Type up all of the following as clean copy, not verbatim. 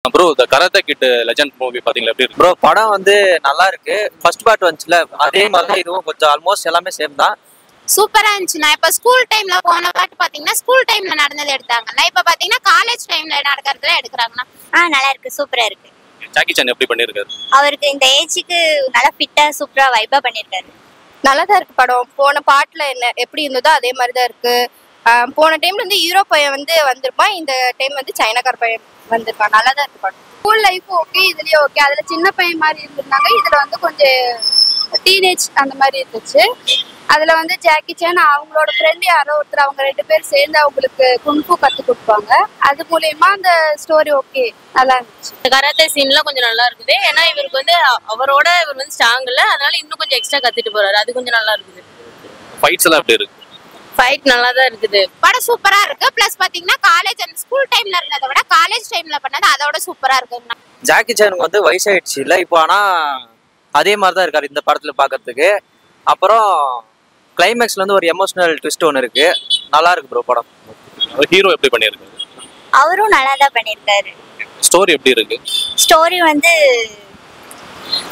Bro இந்த karate kit legend movie பாத்தீங்களா எப்படி இருக்கு? ப்ரோ படம் வந்து நல்லா இருக்கு. ஃபர்ஸ்ட் பார்ட் வந்துச்சுல அதே மாதிரி தான் இதுவும் கொஞ்சம் ஆல்மோஸ்ட் எல்லாமே சேம் தான். சூப்பரா இருந்துச்சு. நான் இப்ப ஸ்கூல் டைம்ல போன பாட்டு பாத்தீங்கன்னா ஸ்கூல் டைம்ல நடந்தது எடுத்தாங்கல்ல, இப்ப பாத்தீங்கன்னா காலேஜ் டைம்ல நடக்கிறதுல எடுக்கிறாங்கன்னா நல்லா இருக்கு, சூப்பரா இருக்கு. ஜாக்கி சான் எப்படி பண்ணிருக்காரு? அவருக்கு இந்த ஏஜுக்கு நல்லா ஃபிட்டா சூப்பரா வைபா பண்ணிருக்காரு. நல்லா தான் இருக்கு படம். போன பாட்டுல என்ன எப்படி இருந்ததோ அதே மாதிரி தான் இருக்கு. போன டைம்ல வந்து யூரோ பையன் வந்து வந்திருப்பான், இந்த டைம் வந்து சைனாக்கார பையன் வந்திருக்கான். நல்லா தான் இருக்கு படம். ஸ்கூல் லைஃப் ஓகே, இதுலயும் ஓகே. அதுல சின்ன பையன் மாதிரி இருந்திருந்தாங்க, இதுல வந்து கொஞ்சம் டீனேஜ் அந்த மாதிரி இருந்துச்சு. அதுல வந்து ஜாக்கி சான் அவங்களோட ஃப்ரெண்ட் யாரோ ஒருத்தர், அவங்க 2 பேர் சேர்ந்து அவங்களுக்கு குங்ஃபு கத்து கொடுப்பாங்க. அது மூலயமா அந்த ஸ்டோரி ஓகே நல்லா இருந்துச்சு. கராத்தே சீன்லாம் கொஞ்சம் நல்லா இருக்குது. ஏன்னா இவருக்கு வந்து அவரோட இவர் வந்து ஸ்ட்ராங் இல்ல, அதனால இன்னும் கொஞ்சம் எக்ஸ்ட்ரா கத்துட்டு போறாரு. அது கொஞ்சம் நல்லா இருக்குது. ஃபைட்ஸ் எல்லாம் எப்படி இருக்கு? ஃபைட் நல்லா தான் இருக்குது. படம் சூப்பரா இருக்கு. பிளஸ் பாத்தீங்கன்னா காலேஜ் அந்த ஸ்கூல் டைம்ல இருந்ததை விட காலேஜ் டைம்ல பண்ணது அதோட சூப்பரா இருக்குங்கண்ணா. ஜாக்கி சானுக்கு வந்து வயசாயிடுச்சு இல்லை இப்போ, ஆனால் அதே மாதிரி தான் இருக்காரு இந்த படத்தில் பார்க்கறதுக்கு. அப்புறம் கிளைமேக்ஸ்ல வந்து ஒரு எமோஷனல் ட்விஸ்ட் ஒன்று இருக்கு. நல்லா இருக்கு ப்ரோ படம். ஹீரோ எப்படி பண்ணிருக்காரு? அவரும் நல்லா தான் பண்ணிருக்காரு. ஸ்டோரி எப்படி இருக்கு? ஸ்டோரி வந்து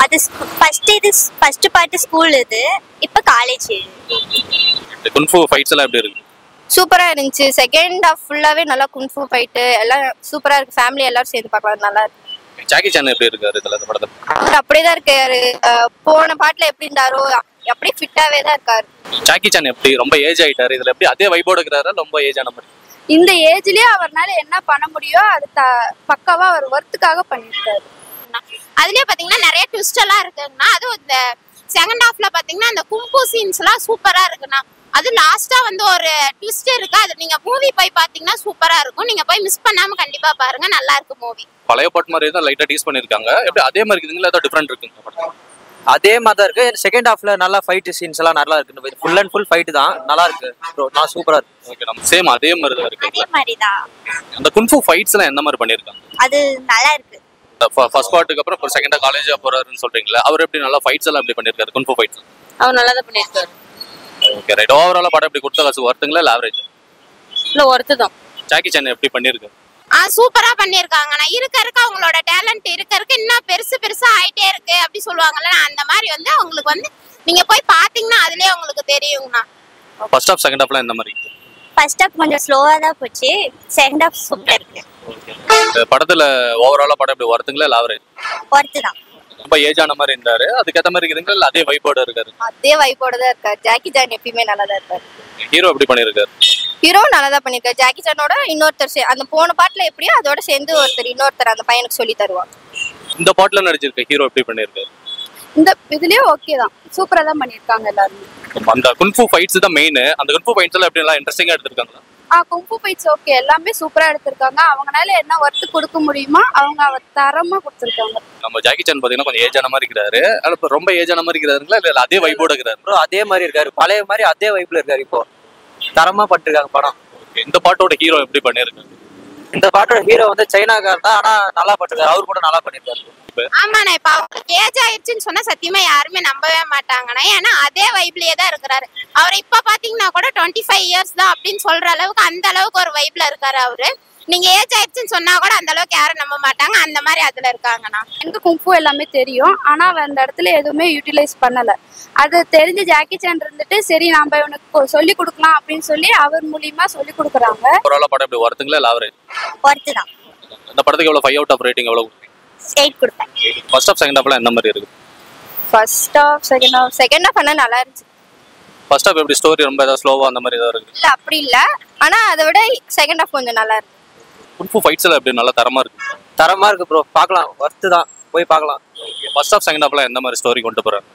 அது ஃபர்ஸ்ட் பார்ட் ஸ்கூல், இது இப்ப காலேஜ். குன்ஃபு ஃபைட்ஸ் எல்லாம் எப்படி இருக்கு? சூப்பரா இருந்துச்சு. செகண்ட் ஹாஃப் ஃபுல்லாவே நல்லா குங்ஃபு ஃபைட்டு எல்லாம் சூப்பரா இருக்கு. ஃபேமிலி எல்லாரும் சேர்ந்து பார்க்கலாம், நல்லா இருக்கு. ஜாக்கி சான் எப்படி இருக்காரு இதுல இந்த படத்துல? அவர் அப்படியே தான் இருக்காரு. போன பாட்டுல எப்படி இருந்தாரோ அப்படியே ஃபிட்டாவே தான் இருக்காரு. ஜாக்கி சான் எப்படி ரொம்ப ஏஜ் ஆயிட்டாரு, இதுல எப்படி அதே வைபோட இருக்கிறாரா ரொம்ப ஏஜ் ஆன மாதிரி? இந்த ஏஜ்லயே அவர்னால என்ன பண்ண முடியும் அது பக்காவா அவர் ஒர்த்துக்காக பண்ணிருக்காரு. அதுலயே பாத்தீங்கன்னா நிறைய ட்விஸ்ட் எல்லாம் இருக்குங்கண்ணா. அதுவும் இந்த செகண்ட் ஹாஃப்ல பாத்தீங்கன்னா அந்த குங்ஃபு சீன்ஸ் எல்லாம் சூப்பரா இருக்குண்ணா. அது லாஸ்டா வந்து ஒரு ட்விஸ்ட் இருக்கு. அது நீங்க மூவி போய் பாத்தீங்கன்னா சூப்பரா இருக்கும். நீங்க போய் மிஸ் பண்ணாம கண்டிப்பா பாருங்க, நல்லா இருக்கு மூவி. பழைய பாட்டு மாதிரி தான் லைட்டா டீஸ் பண்ணிருக்காங்க. எப்படி அதே மாதிரி இருக்குதுங்களா, ஏதாவது டிஃபரெண்ட் இருக்குங்க? அதே மாதிரி தான் இருக்கு. செகண்ட் ஹாஃப்ல நல்லா ஃபைட் சீன்ஸ் எல்லாம் நல்லா இருக்கு. ஃபுல் அண்ட் ஃபுல் ஃபைட் தான், நல்லா இருக்கு ப்ரோ. நான் சூப்பரா இருக்கு. ஓகே, நம்ம சேம் அதே மாதிரி தான் இருக்கு. அதே மாதிரி தான். அந்த குன்ஃபு ஃபைட்ஸ் எல்லாம் என்ன மாதிரி பண்ணிருக்காங்க? அது நல்லா இருக்கு. ஃபர்ஸ்ட் பார்ட்டுக்கு அப்புறம் ஒரு செகண்டா காலேஜ் போறாருன்னு சொல்றீங்களா, அவர் எப்படி நல்லா ஃபைட்ஸ் எல்லாம் எப்படி பண்ணிருக்காரு குன்ஃபு ஃபைட்ஸ்? அவர் நல்லா தான் பண்ணிருக்காரு. Okay right. ஓவராலா படம் எப்படி கொடுத்த காசு வர்த்துங்களா இல்ல ஆவரேஜ்? இல்ல ஒர்த்து தான். ஜாக்கி சான் எப்படி பண்ணிருக்காரு? சூப்பரா பண்ணிருக்காங்கண்ணா. இருக்க அவங்களோட டேலண்ட் இருக்க இன்னும் பெருசா ஆயிட்டே இருக்கு அப்படி சொல்லுவாங்கல்ல, அந்த மாதிரி வந்து அவங்களுக்கு வந்து நீங்க போய் பாத்தீங்கன்னா அதுலயே உங்களுக்கு தெரியுங்கண்ணா. ஃபர்ஸ்ட் ஹாஃப் செகண்ட் ஹாஃப்லாம் எந்த மாதிரி? ஃபர்ஸ்ட் ஹாஃப் கொஞ்சம் ஸ்லோவா தான் போச்சு, செகண்ட் ஹாஃப் சூப்பரா இருக்கு. இந்த படத்துல ஓவராலா படம் எப்படி வர்த்துங்களா இல்ல ஆவரேஜ்? ஒர்த்து தான். ரொம்ப ஏஜ் ஆன மாதிரி இருந்தாரு, அதுக்கேற்ற மாதிரி இருக்குதுங்களா இல்ல அதே வைப்போட இருக்காரு? அதே வைப்போட தான் இருக்காரு. ஜாக்கி சான் எப்பயுமே நல்லா தான் இருக்காரு. ஹீரோ எப்படி பண்ணிருக்காரு? ஹீரோ நல்லா தான் பண்ணிருக்காரு. ஜாக்கி சானோட இன்னொருத்தர் அந்த போன பாட்டுல எப்படியோ அதோட சேர்ந்து இன்னொருத்தர் அந்த பையனுக்கு சொல்லி தருவாங்க. இந்த பாட்டுல நடிச்சிருக்க ஹீரோ எப்படி பண்ணிருக்காரு? இந்த இதுலயே ஓகே தான், சூப்பரா தான் பண்ணிருக்காங்க எல்லாருமே. அந்த குன்ஃபு ஃபைட்ஸ் தான் மெயின். அந்த குன்ஃபு ஃபைட்ஸ் எல்லாம் எப்படி நல்லா இன்ட்ரெஸ்டிங்கா எடுத்திருக்காங்க? குங்ஃபு ஃபைட்ஸ் ஓகே, எல்லாமே சூப்பரா எடுத்திருக்காங்க. அவங்களால என்ன ஒர்த்து கொடுக்க முடியுமா அவங்க தரமா கொடுத்துருக்காங்க. நம்ம ஜாக்கி சான் பாத்தீங்கன்னா கொஞ்சம் ஏஜ் ஆன மாதிரி இருக்கிறாரு. இப்ப ரொம்ப ஏஜ் ஆன மாதிரி இருக்கிறாருங்களா இல்ல அதே வைப்போட இருக்கிறாரு? ப்ரோ அதே மாதிரி இருக்காரு, பழைய மாதிரி அதே வைப்ல இருக்காரு. இப்போ தரமா பட்டிருக்காங்க படம். இந்த பாட்டோட ஹீரோ எப்படி பண்ணிருக்காரு? இந்த பாட்டோட ஹீரோ வந்து சைனாக்கார் தான், ஆனா நல்லா பட்டிருக்காரு. அவரு கூட நல்லா பண்ணிருக்காரு. ஆமாண்ணா, இப்ப அவருக்கு ஏஜ் ஆயிடுச்சுன்னு சொன்னா சத்தியமா யாருமே நம்பவே மாட்டாங்கண்ணா. ஏன்னா அதே வைப்லயே தான் இருக்கிறாரு. அவர் இப்ப பாத்தீங்கன்னா கூட 25 இயர்ஸ் தான் அப்படின்னு சொல்ற அளவுக்கு அந்த அளவுக்கு ஒரு வைப்ல இருக்காரு அவரு. நீங்க ஏஜ் ஆயிடுச்சுன்னு சொன்னா கூட அந்த அளவுக்கு யாரும் நம்ப மாட்டாங்க, அந்த மாதிரி அதுல இருக்காங்கண்ணா. எனக்கு குங்ஃபு எல்லாமே தெரியும், ஆனா அந்த இடத்துல எதுவுமே யூட்டிலைஸ் பண்ணல. அது தெரிஞ்ச ஜாக்கி சான் இருந்துட்டு சரி நாம இவனுக்கு சொல்லி கொடுக்கலாம் அப்படின்னு சொல்லி அவர் மூலியமா சொல்லி கொடுக்குறாங்க. ஓவராலா படம் எப்படி வர்த்துங்களா இல்ல ஆவரேஜ்? ஒர்த்து தான். இந்த படத்துக்கு எவ்வளவு 5 அவுட் ஆஃப் ரேட்டிங் எவ்வளவு? 8 கொடுப்பேன். ஃபர்ஸ்ட் ஹாஃப் செகண்ட் ஹாஃப்லாம் என்ன மாதிரி இருக்கு? ஃபர்ஸ்ட் ஹாஃப் செகண்ட் ஹாஃப் பண்ண நல்லா இருந்துச்சு. ஃபர்ஸ்ட் ஹாஃப் எப்படி ஸ்டோரி ரொம்ப ஏதாவது ஸ்லோவா அந்த மாதிரி ஏதாவது இருக்கு? இல்ல அப்படி இல்ல, ஆனா அதை விட செகண்ட் ஹாஃப் கொஞ்சம் நல்லா இருக்கு. குன்ஃபு ஃபைட்ஸ் எல்லாம் எப்படி நல்லா தரமா இருக்கு? தரமா இருக்கு ப்ரோ, பார்க்கலாம், ஒர்த்து தான், போய் பார்க்கலாம். ஃபர்ஸ்ட் ஹாஃப் செகண்ட் ஹாஃப்லாம் எந்த மாதிரி ஸ்டோரி கொண்டு போறாங்க?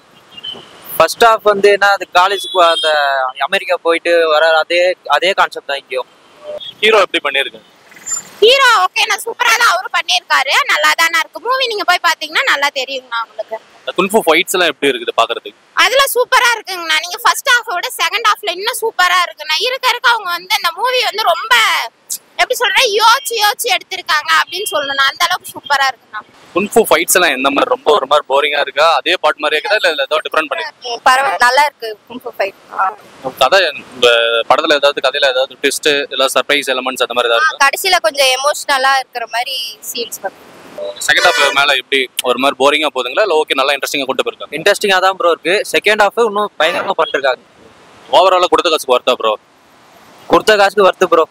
ஃபர்ஸ்ட் ஹாஃப் வந்து என்ன, அது காலேஜுக்கு அந்த அமெரிக்கா போயிட்டு வர அதே கான்செப்ட் தான் இங்கேயும். ஹீரோ எப்படி பண்ணிருக்காரு? ஹீரோ ஓகே, நான் சூப்பரா தான் அவரு பண்ணிருக்காரு. நல்லா தானே இருக்கு மூவி. நீங்க போய் பாத்தீங்கன்னா நல்லா தெரியுங்கண்ணா உங்களுக்கு. இந்த குன்ஃபு ஃபைட்ஸ் எல்லாம் எப்படி இருக்குது பாக்குறதுக்கு? அதுல சூப்பரா இருக்குங்கண்ணா. நீங்க ஃபர்ஸ்ட் ஹாஃபோட செகண்ட் ஹாஃப்ல இன்னும் சூப்பரா இருக்குண்ணா. இருக்க அவங்க வந்து இந்த மூவி வந்து ரொம்ப எப்படி சொல்றேன், யோசிச்சு எடுத்திருக்காங்க அப்படின்னு சொல்லணும். அந்த அளவுக்கு சூப்பரா இருக்குண்ணா. குன்ஃபு ஃபைட்ஸ் எல்லாம் எந்த மாதிரி ரொம்ப ஒரு மாதிரி போரிங்கா இருக்கா, அதே பாட் மாதிரியே இருக்கா இல்ல ஏதாவது டிஃபரெண்ட் பண்ணி? பரவாயில்ல, நல்லா இருக்கு குங்ஃபு ஃபைட். கதை இந்த படத்துல ஏதாவது கதையில ஏதாவது ட்விஸ்ட் இல்ல சர்ப்ரைஸ் எலிமெண்ட்ஸ் அந்த மாதிரி ஏதாவது? கடைசியில கொஞ்சம் எமோஷனலா இருக்கிற மாதிரி சீன்ஸ் வரும். செகண்ட் ஹாஃப் மேல எப்படி ஒரு மாதிரி போரிங்கா போகுதுங்களா இல்ல ஓகே நல்லா இன்ட்ரெஸ்டிங்கா கொண்டு போயிருக்காங்க? இன்ட்ரெஸ்டிங்காக தான் ப்ரோ இருக்கு. செகண்ட் ஹாஃப் இன்னும் பயங்கரமாக பண்ணிருக்காங்க. ஓவராலா கொடுத்த காசுக்கு ஒர்த்தா ப்ரோ? கொடுத்த காசுக்கு வருது ப்ரோ.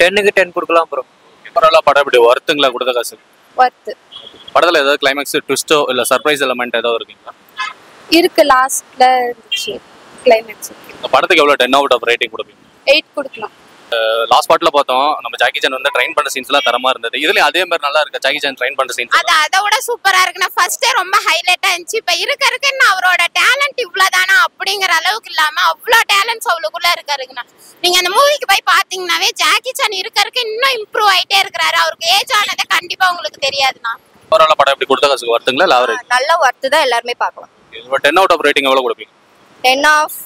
10க்கு 10 கொடுக்கலாம் ப்ரோ. ஓவராலா படம் எப்படி ஒர்த்துங்களா கொடுத்த காசு? ஒர்த்து படத்துல ஏதாவது கிளைமேக்ஸ் ட்விஸ்டோ இல்ல சர்ப்ரைஸ் எலமெண்ட் ஏதாவது இருக்குங்களா? இருக்கு, லாஸ்ட்ல இருந்துச்சு கிளைமேக்ஸ். இந்த படத்துக்கு எவ்வளவு 10 அவுட் ஆஃப் ரேட்டிங் கொடுப்பீங்க? 8 கொடுக்கலாம். லாஸ்ட் பார்ட்ல பார்த்தோம் நம்ம ஜாக்கி சான் வந்து ட்ரெயின் பண்ண சீன்ஸ் எல்லாம் தரமா இருந்தது. இதுலயும் அதே மாதிரி நல்லா இருக்கு ஜாக்கி சான் ட்ரெயின் பண்ற சீன்ஸ். அது அதை விட சூப்பரா இருக்குண்ணா. ஃபர்ஸ்டே ரொம்ப ஹைலைட்டா இருந்துச்சு. இப்ப இருக்க அவரோட டேலண்ட் இவ்வளவுதானா அப்படிங்கிற அளவுக்கு இல்லாம அவ்வளோ டேலண்ட்ஸ் அவ்வளவுக்குள்ள இருக்காருங்கண்ணா. நீங்க அந்த மூவிக்கு போய் பாத்தீங்கன்னாவே ஜாக்கி சான் இருக்க இன்னும் இம்ப்ரூவ் ஆயிட்டே இருக்கிறாரு. அவருக்கு ஏஜ் ஆனதை கண்டிப்பா உங்களுக்கு தெரியாதுண்ணா. ஓவராலா படம் எப்படி கொடுத்த காசுக்கு வருதுங்களா இல்ல ஆவரேஜ்? நல்ல ஒர்த்து தான், எல்லாருமே பார்க்கலாம். 10 அவுட் ஆஃப் ரேட்டிங் எவ்வளவு கொடுப்பீங்க? 10 ஆஃப்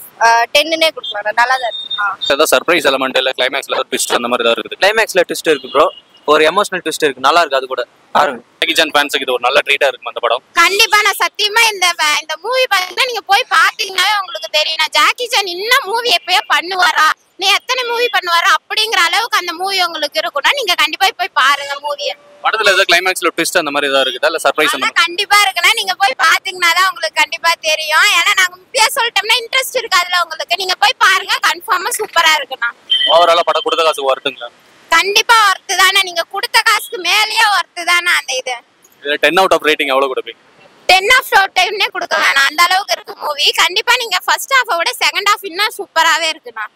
10னே கொடுக்கலாம். நல்லா தான் இருக்கு. ஏதாவது சர்ப்ரைஸ் எலமெண்ட் இல்ல கிளைமேக்ஸ்ல ட்விஸ்ட் அந்த மாதிரி ஏதாவது இருக்குது? கிளைமேக்ஸ்ல ட்விஸ்ட் இருக்கு ப்ரோ. ஒரு எமோஷனல் ட்விஸ்ட் இருக்கு, நல்லா இருக்கு. அது கூட பாருங்க. ஜாக்கி சான் ஃபேன்ஸுக்கு இது ஒரு நல்ல ட்ரீட்டா இருக்கும் அந்த படம். கண்டிப்பா நான் சத்தியமா இந்த மூவி பாத்தீங்கன்னா நீங்க போய் பாத்தீங்கன்னாவே உங்களுக்கு தெரியும். ஜாக்கி சான் இன்னும் மூவி எப்பயோ பண்ணுவாரா, நீ எத்தனை மூவி பண்ணுவாரா அப்படிங்கிற அளவுக்கு அந்த மூவி உங்களுக்கு இருக்கும்னா நீங்க கண்டிப்பா போய் பாருங்க மூவியை. படத்துல ஏதாவது கிளைமேக்ஸ்ல ட்விஸ்ட் அந்த மாதிரி ஏதாவது இருக்குதா இல்ல சர்ப்ரைஸ் அந்த மாதிரி? கண்டிப்பா இருக்குன்னா நீங்க போய் பாத்தீங்கன்னா தான் உங்களுக்கு கண்டிப்பா தெரியும். ஏன்னா நாங்க முக்கிய சொல்லிட்டோம்னா இன்ட்ரெஸ்ட் இருக்கு அதுல உங்களுக்கு. நீங்க போய் பாருங்க, கன்ஃபார்மா சூப்பரா இருக்குண்ணா. ஓவராலா படம் கொடுத்த காசுக்கு வருதுங்களா? கண்டிப்பா ஒர்த்து தானே. நீங்க கொடுத்த காசுக்கு மேலேயே ஒர்த்து தானே அந்த இது. 10 அவுட் ஆஃப் ரேட்டிங் எவ்வளவு கொடுப்பீங்க? 10 ஆஃப் 10 கொடுக்க வேணாம், அந்த அளவுக்கு இருக்கு மூவி. கண்டிப்பா நீங்க ஃபர்ஸ்ட் ஹாஃபை விட செகண்ட் ஹாஃப் இன்னும் சூப்பராவே இருக்குண்ணா.